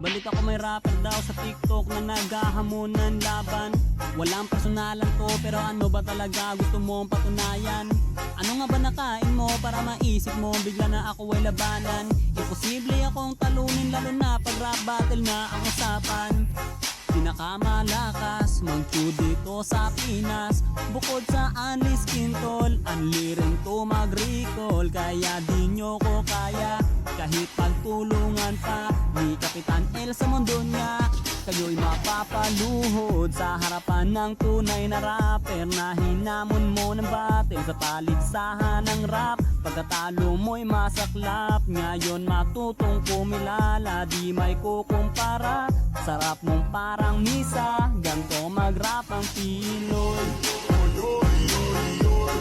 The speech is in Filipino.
Balita ko may rapper daw sa TikTok na naghahamon ng laban. Walang personalan to pero ano ba talaga gusto mong patunayan? Ano nga ba nakain mo para maisip mo bigla na ako ay labanan? Imposible akong talunin lalo na pag rap battle na ang usapan. Pinakamalakas mag-chew dito sa Pinas. Bukod sa Unli Skin Tol, unli rin to mag-recall. Kaya di nyo ko kaya kahit pagtulungan pa ni Kapitan El sa mundo niya. Kayo'y mapapaluhod sa harapan ng tunay na rapper na hinamon mo ng battle sa paligsahan ng rap. Pagkatalo mo'y masaklap, ngayon matutong kumilala, di may kukumpara. Sarap mong parang misa, ganto mag-rap ang Pinoy. Oy, oy, oy, oy,